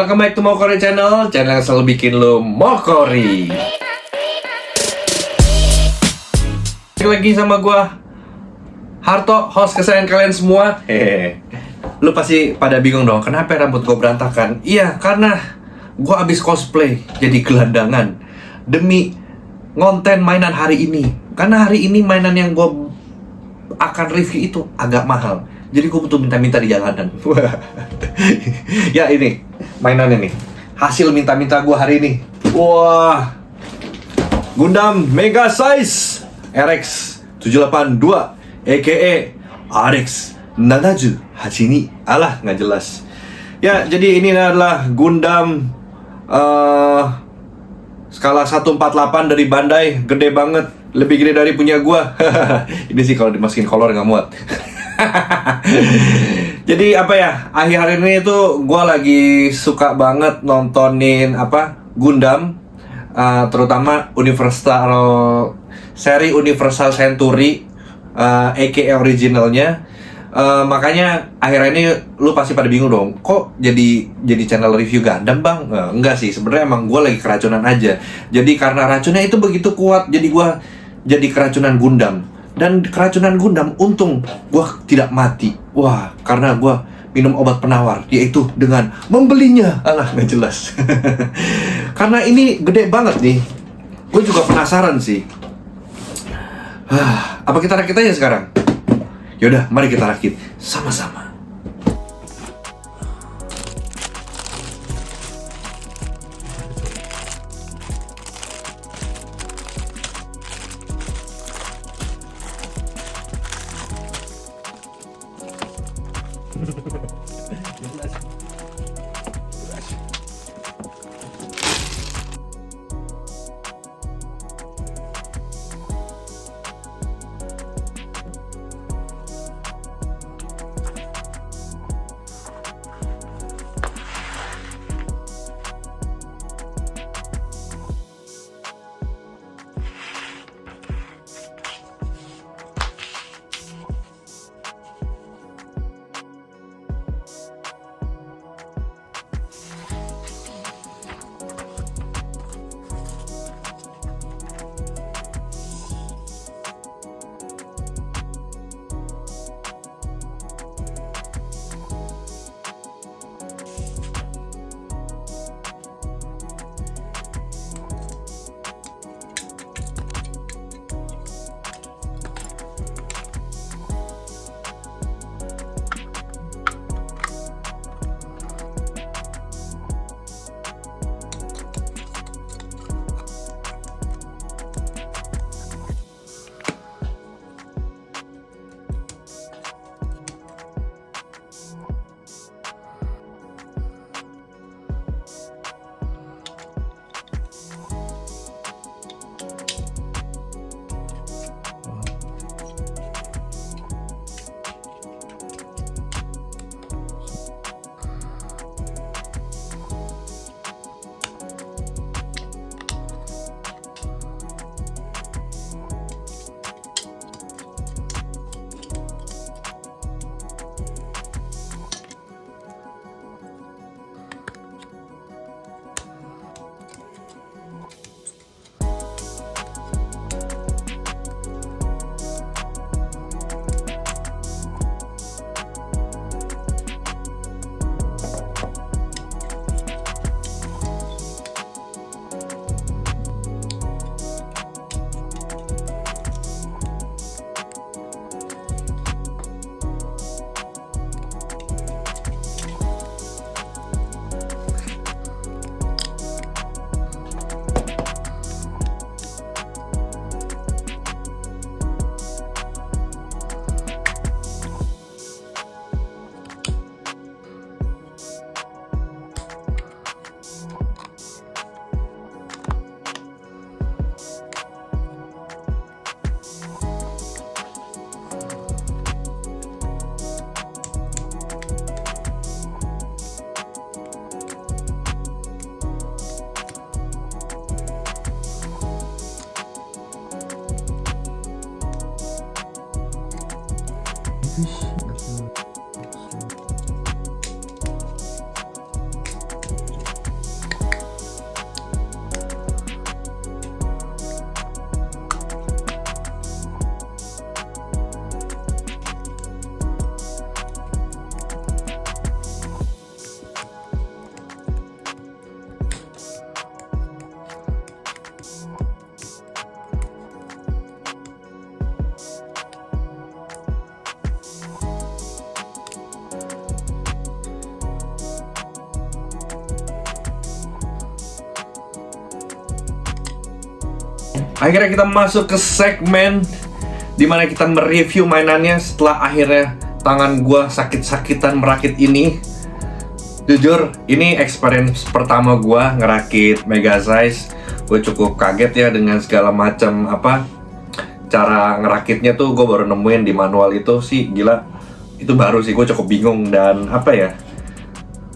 Welcome back to Mokori Channel, channel yang selalu bikin lo Mokori. Balik lagi sama gua Harto, host kesayangan kalian semua. Hehehe. Lu pasti pada bingung dong, kenapa rambut gua berantakan? Iya, karena gua abis cosplay jadi gelandangan demi ngonten mainan hari ini. Karena hari ini mainan yang gua akan review itu agak mahal, jadi gue butuh minta-minta di jalanan. Ya ini mainannya nih, hasil minta-minta gue hari ini. Wah, Gundam Mega Size RX 782 aka RX 782. Alah, nggak jelas. Ya, jadi ini adalah Gundam skala 148 dari Bandai, gede banget, lebih gede dari punya gua. Ini sih kalau dimasukin kolor nggak muat. Jadi apa ya, akhir-akhir ini tuh gua lagi suka banget nontonin Gundam, terutama seri Universal Century, aka originalnya. Makanya akhirnya ini lu pasti pada bingung dong, kok jadi channel review Gundam bang? Enggak sih, sebenarnya emang gue lagi keracunan aja. Jadi karena racunnya itu begitu kuat, jadi gue jadi keracunan Gundam. Dan keracunan Gundam, untung gue tidak mati. Wah, karena gue minum obat penawar, yaitu dengan membelinya. Alah, nggak jelas. Karena ini gede banget nih, gue juga penasaran sih. Apa kita rakit aja sekarang? Yaudah, mari kita rakit sama-sama. Akhirnya kita masuk ke segmen dimana kita mereview mainannya setelah akhirnya tangan gua sakit-sakitan merakit ini. Jujur, ini experience pertama gua ngerakit Mega Size. Gue cukup kaget ya dengan segala macam cara ngerakitnya tuh. Gue baru nemuin di manual itu sih, gila. Itu baru sih, gue cukup bingung dan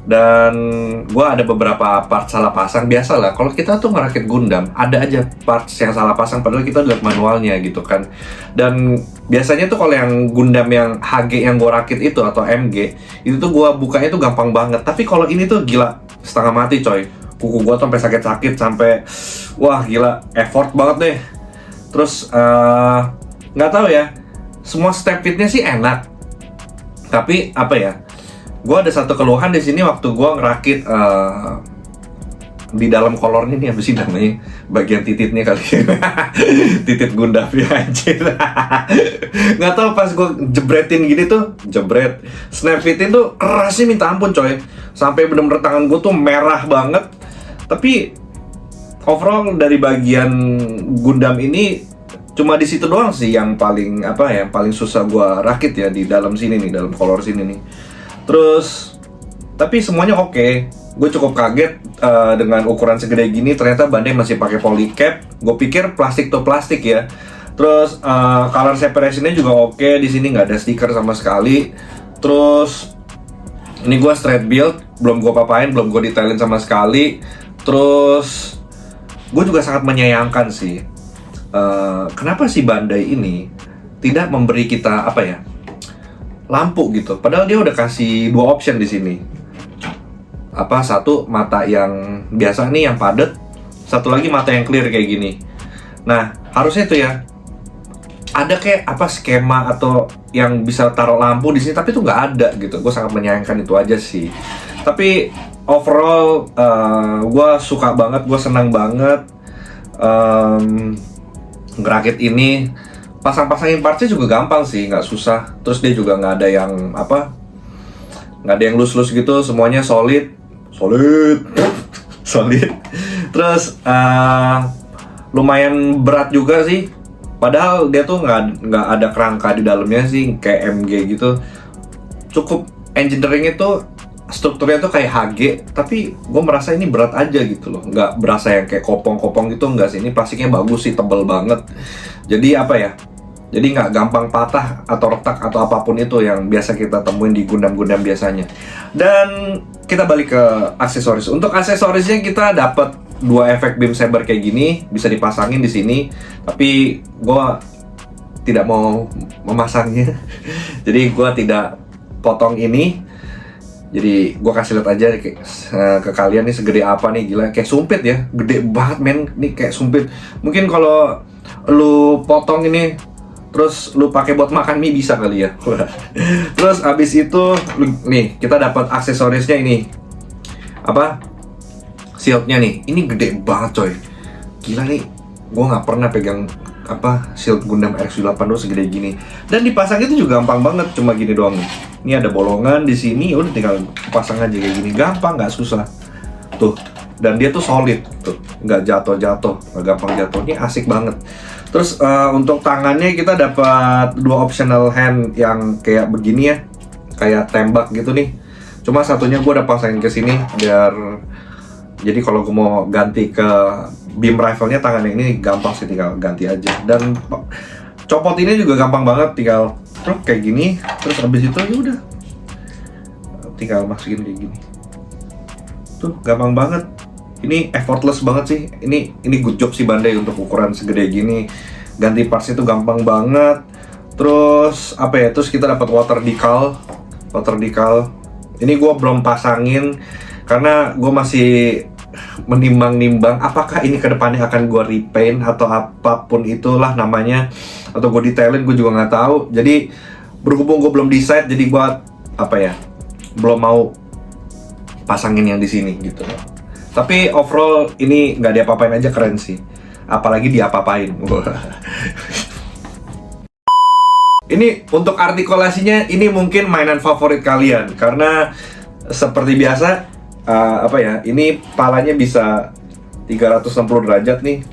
dan gue ada beberapa part salah pasang. Biasalah kalau kita tuh ngerakit Gundam, ada aja parts yang salah pasang padahal kita lihat manualnya gitu kan. Dan biasanya tuh kalau yang Gundam yang HG yang gue rakit itu atau MG, itu tuh gue bukanya tuh gampang banget. Tapi kalau ini tuh gila, setengah mati coy. Kuku gue tuh sampai sakit-sakit, sampai wah gila, effort banget deh. Terus nggak tahu ya, semua step fitnya sih enak. Tapi gue ada satu keluhan di sini waktu gue ngerakit di dalam kolornya nih, apa sih namanya, bagian tititnya kali. Titit Gundam ya anjir. Nggak tahu pas gue jebretin gini tuh, snap fitin tuh kerasnya minta ampun coy, sampai bener-bener tangan gue tuh merah banget. Tapi overall dari bagian Gundam ini cuma di situ doang sih yang paling paling susah gue rakit ya, di dalam sini nih, dalam kolor sini nih. Terus, tapi semuanya oke. Gue cukup kaget dengan ukuran segede gini, ternyata Bandai masih pakai polycap. Gue pikir plastik to plastik ya. Terus color separationnya juga oke. Di sini nggak ada stiker sama sekali. Terus ini gue straight build, belum gue papain, belum gue detailin sama sekali. Terus gue juga sangat menyayangkan sih, kenapa si Bandai ini tidak memberi kita lampu gitu. Padahal dia udah kasih 2 option di sini. Satu mata yang biasa nih, yang padat. Satu lagi mata yang clear kayak gini. Nah, harusnya tuh ya ada kayak skema atau yang bisa taruh lampu di sini, tapi tuh nggak ada gitu. Gue sangat menyayangkan itu aja sih. Tapi overall gue suka banget, gue senang banget ngerakit ini. Pasang-pasangin partsnya juga gampang sih, nggak susah. Terus dia juga nggak ada yang nggak ada yang loose gitu, semuanya solid. Terus lumayan berat juga sih. Padahal dia tuh nggak ada kerangka di dalamnya sih, kayak MG gitu. Cukup engineering itu strukturnya tuh kayak HG, tapi gue merasa ini berat aja gitu loh. Nggak berasa yang kayak kopong-kopong gitu, nggak sih. Ini plastiknya bagus sih, tebel banget. Jadi jadi nggak gampang patah atau retak atau apapun itu yang biasa kita temuin di Gundam-Gundam biasanya. Dan kita balik ke aksesoris. Untuk aksesorisnya kita dapat 2 efek beam saber kayak gini, bisa dipasangin di sini. Tapi gue tidak mau memasangnya. Jadi gue tidak potong ini. Jadi gue kasih lihat aja ke kalian nih segede apa nih, gila, kayak sumpit ya, gede banget men, nih kayak sumpit. Mungkin kalau lu potong ini terus lu pakai buat makan mie bisa kali ya. Terus abis itu nih kita dapat aksesorisnya ini, shieldnya nih, ini gede banget coy, gila nih. Gue nggak pernah pegang shield Gundam RX-8 tuh segede gini. Dan dipasang itu juga gampang banget, cuma gini doang nih. Ini ada bolongan di sini, udah tinggal pasang aja kayak gini, gampang, nggak susah. Tuh, dan dia tuh solid, tuh, nggak jatuh-jatuh, nggak gampang jatuh. Ini asik banget. Terus untuk tangannya kita dapat 2 optional hand yang kayak begini ya, kayak tembak gitu nih. Cuma satunya gue udah pasangin ke sini biar jadi kalau gue mau ganti ke beam rifle-nya, tangannya ini gampang sih, tinggal ganti aja. Dan copot ini juga gampang banget, tinggal kayak gini. Terus abis itu ya udah tinggal masukin kayak gini. Tuh gampang banget. Ini effortless banget sih. Ini good job sih Bandai untuk ukuran segede gini. Ganti parts itu gampang banget. Terus terus kita dapat water decal. Ini gue belum pasangin karena gue masih menimbang-nimbang apakah ini kedepannya akan gue repaint atau apapun itulah namanya, atau gue detailin, gue juga nggak tahu. Jadi berhubung gue belum decide, jadi gue belum mau pasangin yang di sini gitu. Tapi overall ini nggak diapa-apain aja, keren sih. Apalagi diapa-apain. Ini untuk artikulasinya, ini mungkin mainan favorit kalian karena seperti biasa ini palanya bisa 360 derajat nih.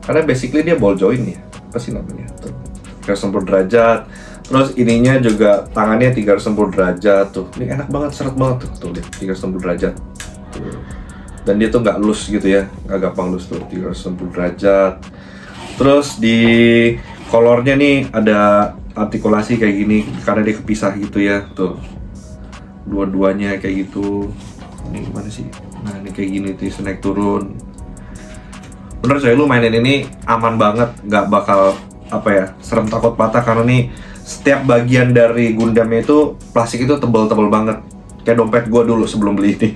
Karena basically dia ball joint ya, apa sih namanya tuh, 360 derajat. Terus ininya juga tangannya 360 derajat tuh. Ini enak banget, seret banget tuh lihat 360 derajat tuh. Dan dia tuh nggak loose gitu ya, nggak gampang loose tuh, 360 derajat. Terus di kolornya nih ada artikulasi kayak gini karena dia kepisah gitu ya tuh, dua-duanya kayak gitu. Ini gimana sih? Nah ini kayak gini tuh, naik turun. Bener coy, lu mainin ini aman banget, nggak bakal apa ya, serem takut patah, karena nih setiap bagian dari Gundamnya itu plastik itu tebel-tebel banget, kayak dompet gua dulu sebelum beli ini.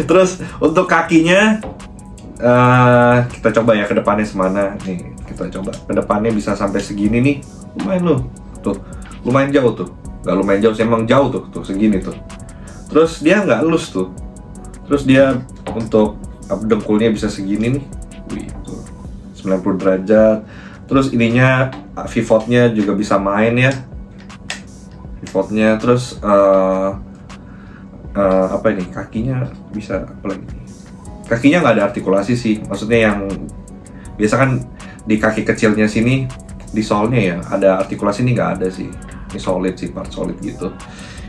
Terus untuk kakinya kita coba ya ke depannya semana nih, kita coba ke depannya bisa sampai segini nih, lumayan loh tuh, lumayan jauh tuh, nggak lumayan jauh sih, emang jauh tuh segini tuh. Terus dia nggak loose tuh, terus dia untuk dengkulnya bisa segini nih, wih tuh 90 derajat. Terus ininya pivotnya juga bisa main ya, pivotnya. Terus apa ini, kakinya bisa apa lagi? Kakinya nggak ada artikulasi sih, maksudnya yang biasa kan di kaki kecilnya sini di solnya ya ada artikulasi, ini nggak ada sih, ini solid sih, part solid gitu.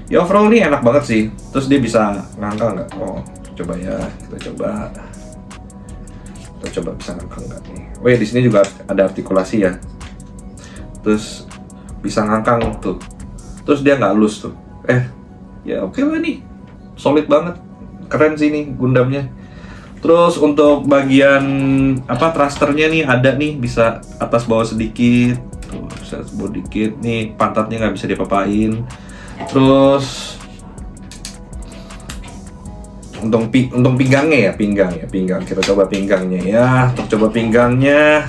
Ya overall ini enak banget sih. Terus dia bisa ngangkang nggak? Oh coba ya, kita coba bisa ngangkang nggak nih? Oh ya di sini juga ada artikulasi ya. Terus bisa ngangkang tuh. Terus dia nggak loose tuh. Ya oke lah nih, solid banget, keren sih nih Gundamnya. Terus untuk bagian apa thrusternya nih ada nih, bisa atas bawah sedikit, tuh bisa atas bawah dikit nih, pantatnya nggak bisa diapa-apain. Terus untuk pinggangnya ya, pinggang kita coba pinggangnya ya, coba pinggangnya,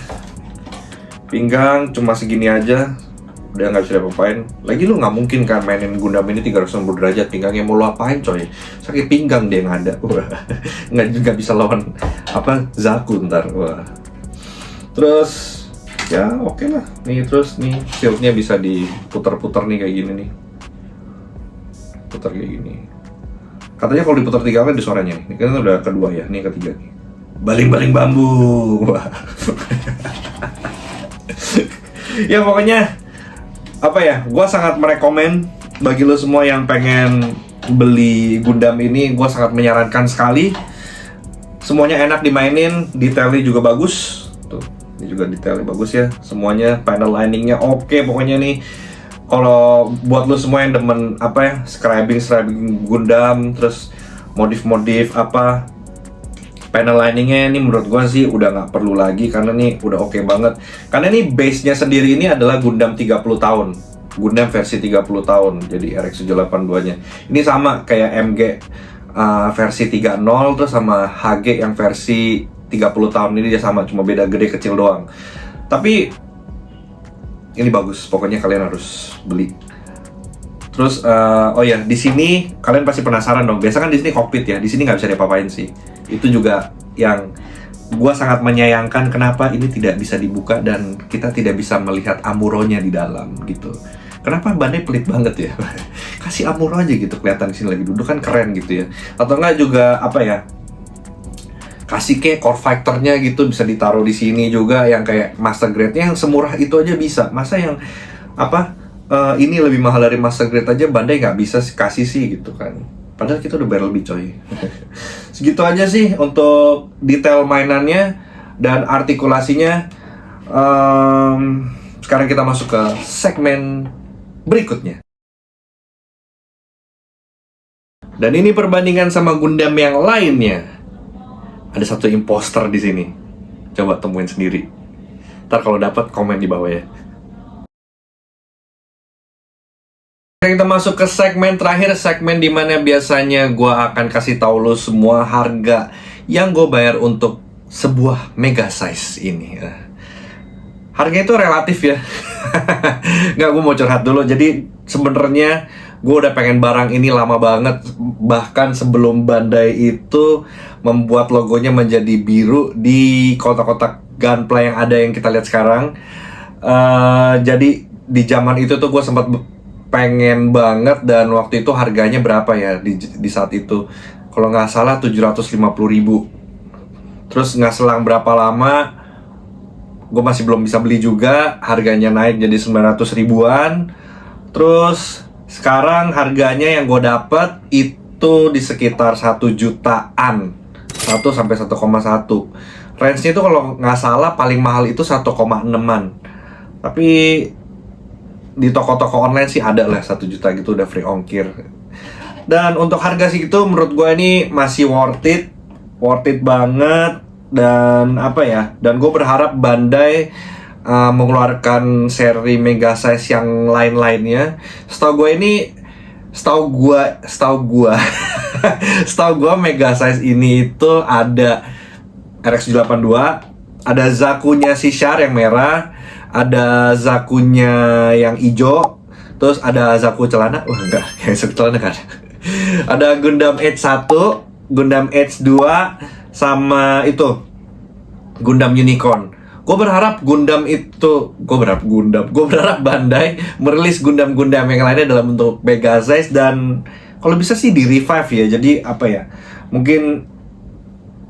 pinggang cuma segini aja, udah nggak bisa diapa-apain. Lagi lu nggak mungkin kan mainin Gundam ini 360 derajat pinggangnya, mau lu apain coy, sakit pinggang dia yang ada. Wah, nggak bisa lawan apa Zaku ntar. Wah. Terus ya oke lah nih, terus nih shieldnya bisa diputar-putar nih kayak gini nih, putar kayak gini. Katanya kalau diputar 3 kali ada suaranya nih. Ini kan udah kedua ya, ini ketiga nih. Baling-baling bambu. Wah. Ya pokoknya apa ya, gue sangat merekomen bagi lo semua yang pengen beli Gundam ini. Gue sangat menyarankan sekali. Semuanya enak dimainin, detailnya juga bagus. Tuh, ini juga detailnya bagus ya. Semuanya, panel liningnya oke pokoknya nih. Kalau buat lo semua yang demen apa ya, scribing Gundam, terus modif apa, panel liningnya ini menurut gua sih udah nggak perlu lagi, karena nih udah oke banget. Karena ini base-nya sendiri ini adalah Gundam 30 tahun, Gundam versi 30 tahun, jadi RX-782 nya ini sama kayak MG versi 30, terus sama HG yang versi 30 tahun ini dia sama, cuma beda gede kecil doang. Tapi ini bagus, pokoknya kalian harus beli. Terus oh ya, di sini kalian pasti penasaran dong. Biasa kan di sini kokpit ya, di sini nggak bisa diapa-apain sih. Itu juga yang gua sangat menyayangkan, kenapa ini tidak bisa dibuka dan kita tidak bisa melihat Amuronya di dalam gitu. Kenapa bannya pelit banget ya? Kasih Amuro aja gitu, kelihatan di sini lagi duduk kan keren gitu ya. Atau enggak juga apa ya? Kasih kayak core fighternya gitu, bisa ditaruh di sini juga, yang kayak master grade-nya yang semurah itu aja bisa. Masa yang apa ini lebih mahal dari master grade aja Bandai nggak bisa kasih sih gitu kan. Padahal kita udah bayar lebih coy. Segitu aja sih untuk detail mainannya dan artikulasinya. Sekarang kita masuk ke segmen berikutnya. Dan ini perbandingan sama Gundam yang lainnya. Ada satu imposter di sini. Coba temuin sendiri. Ntar kalau dapat komen di bawah ya. Kita masuk ke segmen terakhir, segmen dimana biasanya gue akan kasih tahu lo semua harga yang gue bayar untuk sebuah mega size ini. Harga itu relatif ya. Nggak, gue mau curhat dulu. Jadi sebenarnya gue udah pengen barang ini lama banget. Bahkan sebelum Bandai itu membuat logonya menjadi biru di kotak-kotak Gunpla yang ada yang kita lihat sekarang. Jadi di zaman itu tuh gue sempat pengen banget, dan waktu itu harganya berapa ya di saat itu? Kalau nggak salah 750.000. Terus nggak selang berapa lama, gue masih belum bisa beli juga. Harganya naik jadi 900 ribuan. Terus sekarang harganya yang gue dapet itu di sekitar 1 jutaan, 1 sampai 1,1. Range-nya itu kalau nggak salah paling mahal itu 1,6an. Tapi di toko-toko online sih ada lah 1 juta gitu, udah free ongkir. Dan untuk harga segitu menurut gue ini masih worth it banget. Dan apa ya, dan gue berharap Bandai mengeluarkan seri mega size yang lain-lainnya. Setahu gue mega size ini itu ada RX-782, ada Zakunya si Char yang merah, ada Zakunya yang hijau, terus ada Zaku celana. Wah enggak, yang Zaku celana kan. Ada Gundam Age 1, Gundam Age 2, sama itu Gundam Unicorn. Gue berharap Bandai merilis Gundam-Gundam yang lainnya dalam bentuk mega size, dan kalau bisa sih di revive ya. Jadi apa ya, mungkin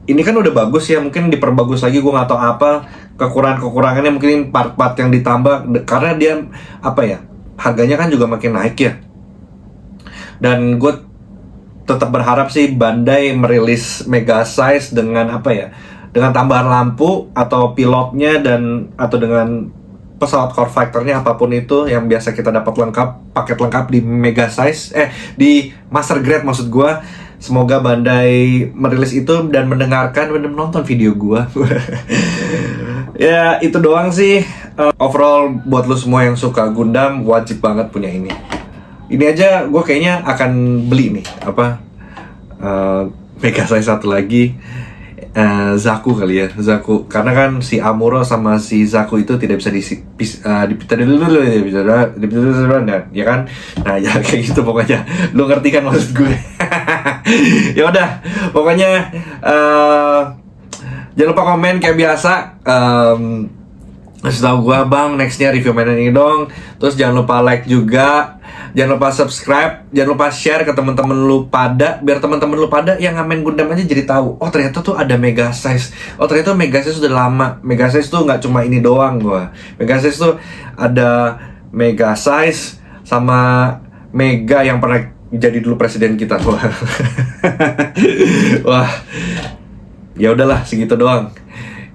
ini kan udah bagus ya, mungkin diperbagus lagi. Gue nggak tahu apa kekurangannya, mungkin part-part yang ditambah, karena dia apa ya, harganya kan juga makin naik ya. Dan gue tetap berharap sih Bandai merilis mega size dengan apa ya, dengan tambahan lampu atau pilotnya, dan atau dengan pesawat core fighternya, apapun itu yang biasa kita dapat lengkap, paket lengkap di mega size, di master grade maksud gue. Semoga Bandai merilis itu dan menonton video gue. Ya itu doang sih. Overall buat lu semua yang suka Gundam, wajib banget punya ini. Ini aja gue kayaknya akan beli nih, mega size satu lagi, Zaku kali ya, Zaku. Karena kan si Amuro sama si Zaku itu tidak bisa ya kan. Nah ya kayak gitu pokoknya. Lu ngerti kan maksud gue. Ya udah, pokoknya jangan lupa komen kayak biasa. Kasih tau gue, bang, nextnya review mainan ini dong. Terus jangan lupa like juga, jangan lupa subscribe, jangan lupa share ke teman-teman lu pada, biar teman-teman lu pada yang ngamen Gundam aja jadi tahu. Oh ternyata tuh ada mega size. Oh ternyata mega size udah lama. Mega size tuh nggak cuma ini doang gue. Mega size tuh ada mega size sama mega yang pernah jadi dulu presiden kita. Wah, ya udahlah segitu doang.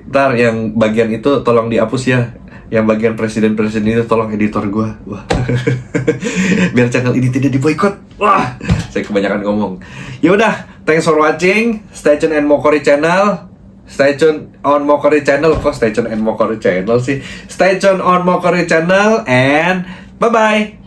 Ntar yang bagian itu tolong dihapus ya. Yang bagian presiden-presiden itu tolong editor gue. Wah. Biar channel ini tidak diboikot. Wah, saya kebanyakan ngomong. Ya udah, thanks for watching. Stay tune and Mokori channel. Stay tune on Mokori channel. Kok stay tune and Mokori channel sih? Stay tune on Mokori channel and bye-bye.